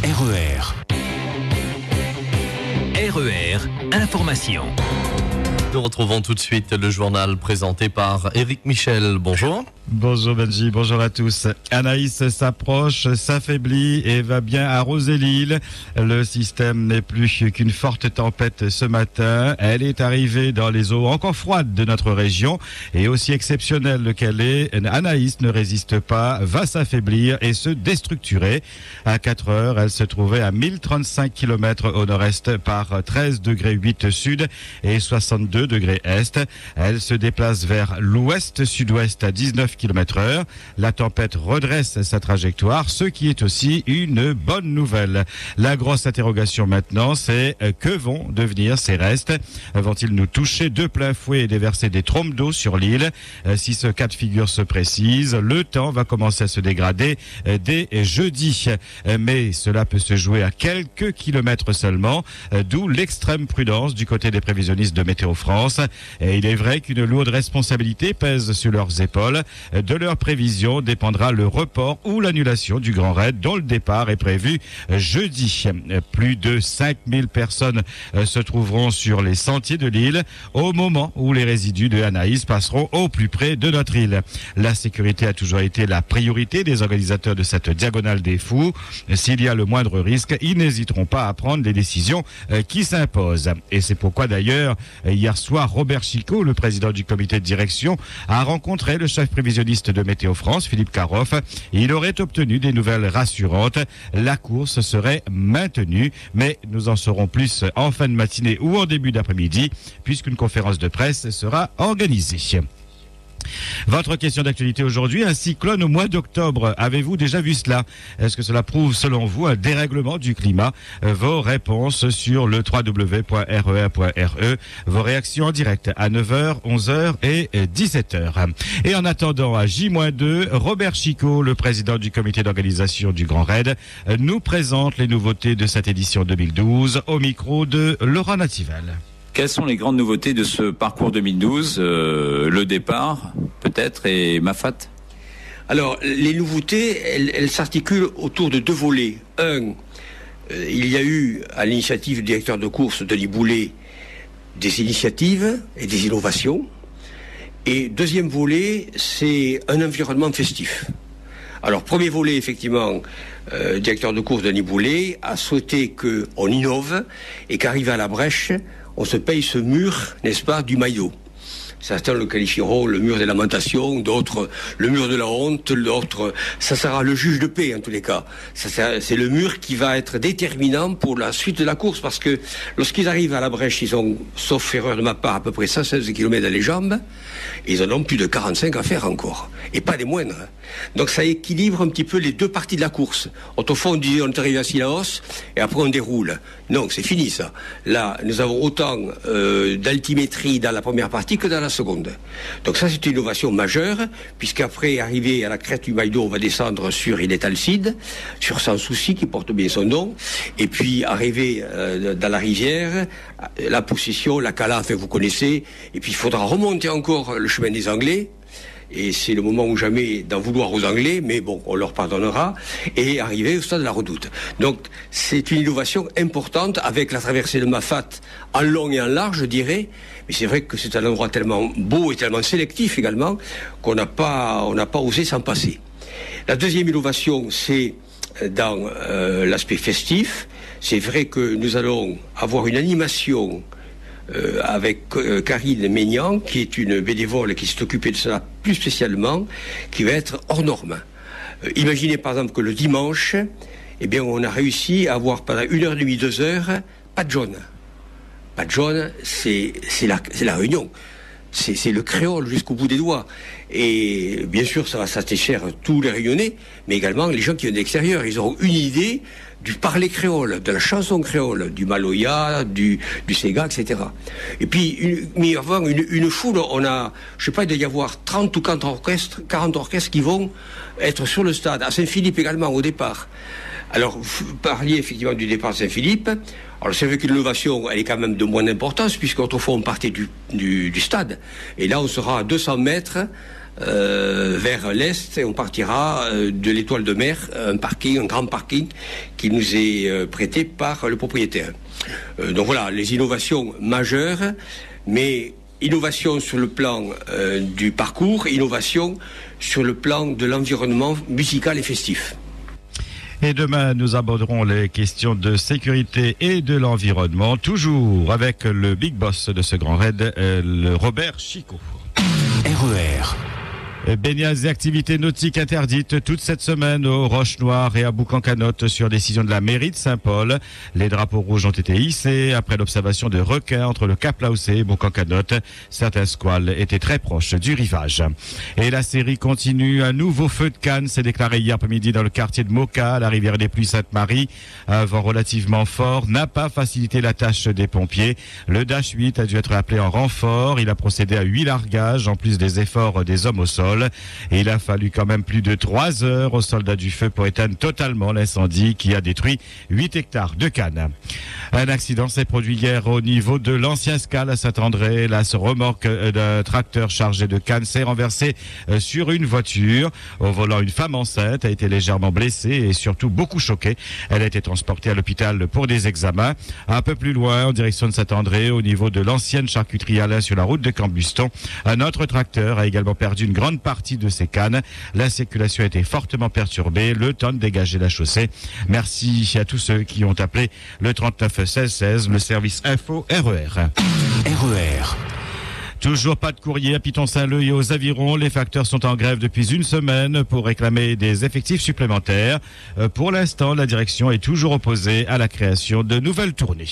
RER, information. Nous retrouvons tout de suite le journal présenté par Éric Michel. Bonjour. Bonjour Benji, bonjour à tous. Anaïs s'approche, s'affaiblit et va bien arroser l'île. Le système n'est plus qu'une forte tempête ce matin. Elle est arrivée dans les eaux encore froides de notre région et aussi exceptionnelle qu'elle est, Anaïs ne résiste pas, va s'affaiblir et se déstructurer. À 4 heures, elle se trouvait à 1035 km au nord-est par 13 degrés 8 sud et 62 degrés est. Elle se déplace vers l'ouest-sud-ouest à 19 km/h. La tempête redresse sa trajectoire, ce qui est aussi une bonne nouvelle. La grosse interrogation maintenant, c'est que vont devenir ces restes? Vont-ils nous toucher de plein fouet et déverser des trombes d'eau sur l'île? Si ce cas de figure se précise, le temps va commencer à se dégrader dès jeudi. Mais cela peut se jouer à quelques kilomètres seulement, d'où l'extrême prudence du côté des prévisionnistes de Météo France. Et il est vrai qu'une lourde responsabilité pèse sur leurs épaules. De leurs prévisions dépendra le report ou l'annulation du Grand Raid dont le départ est prévu jeudi. Plus de 5000 personnes se trouveront sur les sentiers de l'île au moment où les résidus de Anaïs passeront au plus près de notre île. La sécurité a toujours été la priorité des organisateurs de cette diagonale des fous. S'il y a le moindre risque, ils n'hésiteront pas à prendre les décisions qui s'imposent. Et c'est pourquoi d'ailleurs, hier soir, Robert Chicot, le président du comité de direction, a rencontré le chef prévisionniste de Météo France, Philippe Caroff. Il aurait obtenu des nouvelles rassurantes. La course serait maintenue, mais nous en saurons plus en fin de matinée ou en début d'après-midi, puisqu'une conférence de presse sera organisée. Votre question d'actualité aujourd'hui, un cyclone au mois d'octobre. Avez-vous déjà vu cela? Est-ce que cela prouve selon vous un dérèglement du climat? Vos réponses sur le www.rer.re. Vos réactions en direct à 9h, 11h et 17h. Et en attendant, à J-2, Robert Chicot, le président du comité d'organisation du Grand Raid, nous présente les nouveautés de cette édition 2012 au micro de Laurent Natival. Quelles sont les grandes nouveautés de ce parcours 2012? Le départ, peut-être, et Mafat? Alors, les nouveautés, elles s'articulent autour de deux volets. Un, il y a eu, à l'initiative du directeur de course, Denis Boulet, des initiatives et des innovations. Et deuxième volet, c'est un environnement festif. Alors, premier volet, effectivement, directeur de course, Denis Boulet, a souhaité qu'on innove et qu'arrive à la brèche, on se paye ce mur, n'est-ce pas, du maillot. Certains le qualifieront le mur des lamentations, d'autres le mur de la honte, d'autres, ça sera le juge de paix en tous les cas. C'est le mur qui va être déterminant pour la suite de la course, parce que lorsqu'ils arrivent à la brèche, ils ont, sauf erreur de ma part, à peu près 116 km dans les jambes, et ils en ont plus de 45 à faire encore, et pas des moindres. Donc ça équilibre un petit peu les deux parties de la course. Autrefois on disait on est arrivé à Sillaos, et après on déroule. Non, c'est fini ça. Là, nous avons autant d'altimétrie dans la première partie que dans la seconde. Donc ça c'est une innovation majeure, puisqu'après arriver à la crête du Maïdo, on va descendre sur Ilet-Alcide, sur Sans Souci qui porte bien son nom, et puis arriver dans la rivière, la Possession, la Cala, enfin vous connaissez, et puis il faudra remonter encore le chemin des Anglais. Et c'est le moment où jamais d'en vouloir aux Anglais, mais bon, on leur pardonnera, et arriver au stade de la Redoute. Donc, c'est une innovation importante avec la traversée de Mafat en long et en large, je dirais, mais c'est vrai que c'est un endroit tellement beau et tellement sélectif également qu'on n'a pas osé s'en passer. La deuxième innovation, c'est dans l'aspect festif. C'est vrai que nous allons avoir une animation avec Karine Maignan, qui est une bénévole qui s'est occupée de cela plus spécialement, qui va être hors norme. Imaginez par exemple que le dimanche, eh bien, on a réussi à avoir pendant 1h30, 2 heures, pas de jaune. Pas de jaune, c'est la Réunion. C'est le créole jusqu'au bout des doigts. Et bien sûr, ça va satisfaire tous les Réunionnais, mais également les gens qui viennent de l'extérieur. Ils auront une idée du parler créole, de la chanson créole, du Maloya, du Sega, etc. Et puis, une foule, on a, je sais pas, il doit y avoir 30 ou 40 orchestres qui vont être sur le stade. À Saint-Philippe également, au départ. Alors, vous parliez effectivement du départ de Saint-Philippe. Alors, c'est vrai qu'une innovation, elle est quand même de moins d'importance, puisqu'autrefois, on partait du stade. Et là, on sera à 200 mètres vers l'est et on partira de l'Étoile de Mer, un grand parking qui nous est prêté par le propriétaire. Donc voilà, les innovations majeures, mais innovation sur le plan du parcours, innovation sur le plan de l'environnement musical et festif. Et demain, nous aborderons les questions de sécurité et de l'environnement, toujours avec le big boss de ce grand raid, le Robert Chicot. RER. Baignades et activités nautiques interdites toute cette semaine aux Roches-Noires et à Boucan-Canotte sur décision de la mairie de Saint-Paul. Les drapeaux rouges ont été hissés après l'observation de requins entre le Cap Laoussé et Boucan-Canotte. Certains squales étaient très proches du rivage. Et la série continue. Un nouveau feu de Cannes s'est déclaré hier après-midi dans le quartier de Moka, à la rivière des Pluies Sainte-Marie. Un vent relativement fort n'a pas facilité la tâche des pompiers. Le Dash 8 a dû être appelé en renfort. Il a procédé à 8 largages en plus des efforts des hommes au sol. Et il a fallu quand même plus de 3 heures aux soldats du feu pour éteindre totalement l'incendie qui a détruit 8 hectares de cannes. Un accident s'est produit hier au niveau de l'ancien Scal à Saint-André. La remorque d'un tracteur chargé de cannes s'est renversée sur une voiture. Au volant, une femme enceinte a été légèrement blessée et surtout beaucoup choquée. Elle a été transportée à l'hôpital pour des examens. Un peu plus loin, en direction de Saint-André, au niveau de l'ancienne charcuterie Alain sur la route de Cambuston, un autre tracteur a également perdu une grande partie de ses cannes. La circulation a été fortement perturbée, le temps de dégager la chaussée. Merci à tous ceux qui ont appelé le 39 16 16, le service info RER. RER. Toujours pas de courrier à Piton-Saint-Leu et aux Avirons. Les facteurs sont en grève depuis une semaine pour réclamer des effectifs supplémentaires. Pour l'instant, la direction est toujours opposée à la création de nouvelles tournées.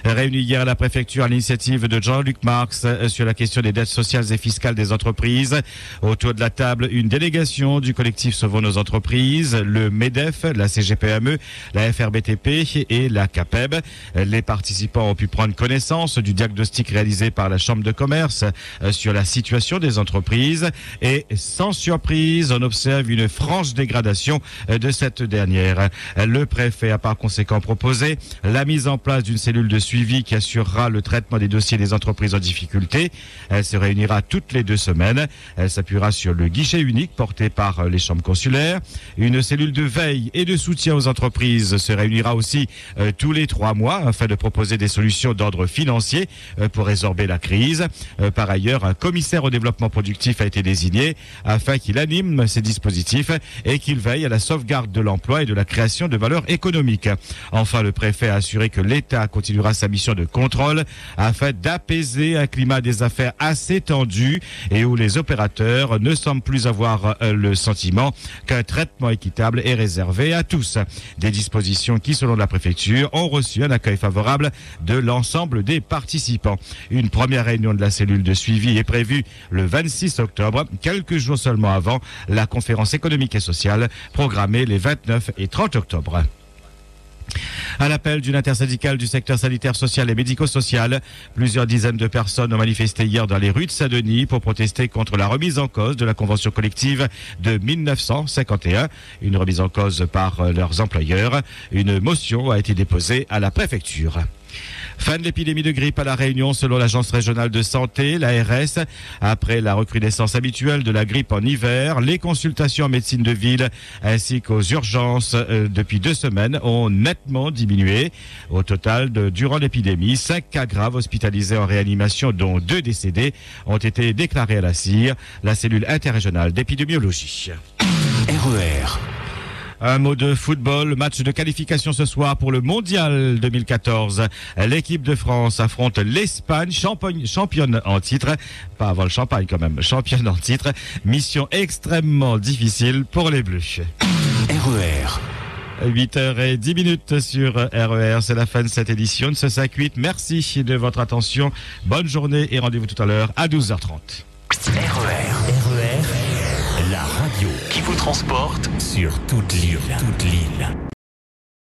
Réunie hier à la préfecture à l'initiative de Jean-Luc Marx sur la question des dettes sociales et fiscales des entreprises. Autour de la table, une délégation du collectif Sauvons nos entreprises, le MEDEF, la CGPME, la FRBTP et la CAPEB. Les participants ont pu prendre connaissance du diagnostic réalisé par la Chambre de commerce sur la situation des entreprises et sans surprise, on observe une franche dégradation de cette dernière. Le préfet a par conséquent proposé la mise en place d'une cellule de suivi qui assurera le traitement des dossiers des entreprises en difficulté. Elle se réunira toutes les 2 semaines. Elle s'appuiera sur le guichet unique porté par les chambres consulaires. Une cellule de veille et de soutien aux entreprises se réunira aussi tous les 3 mois afin de proposer des solutions d'ordre financier pour résorber la crise. Par ailleurs, un commissaire au développement productif a été désigné afin qu'il anime ces dispositifs et qu'il veille à la sauvegarde de l'emploi et de la création de valeur économique. Enfin, le préfet a assuré que l'État continuera sa mission de contrôle afin d'apaiser un climat des affaires assez tendu et où les opérateurs ne semblent plus avoir le sentiment qu'un traitement équitable est réservé à tous. Des dispositions qui, selon la préfecture, ont reçu un accueil favorable de l'ensemble des participants. Une première réunion de la cellule de suivi est prévue le 26 octobre, quelques jours seulement avant la conférence économique et sociale programmée les 29 et 30 octobre. À l'appel d'une intersyndicale du secteur sanitaire, social et médico-social, plusieurs dizaines de personnes ont manifesté hier dans les rues de Saint-Denis pour protester contre la remise en cause de la convention collective de 1951. Une remise en cause par leurs employeurs. Une motion a été déposée à la préfecture. Fin de l'épidémie de grippe à La Réunion selon l'Agence régionale de santé, l'ARS. Après la recrudescence habituelle de la grippe en hiver, les consultations en médecine de ville ainsi qu'aux urgences depuis 2 semaines ont nettement diminué. Au total, durant l'épidémie, 5 cas graves hospitalisés en réanimation, dont 2 décédés, ont été déclarés à la CIR, la cellule interrégionale d'épidémiologie. RER. Un mot de football, match de qualification ce soir pour le Mondial 2014. L'équipe de France affronte l'Espagne, championne en titre. Pas avant le champagne quand même, championne en titre. Mission extrêmement difficile pour les Bleus. RER. 8h10 sur RER, c'est la fin de cette édition de ce 5-8. Merci de votre attention, bonne journée et rendez-vous tout à l'heure à 12h30. RER, la radio qui vous transporte sur toute l'île.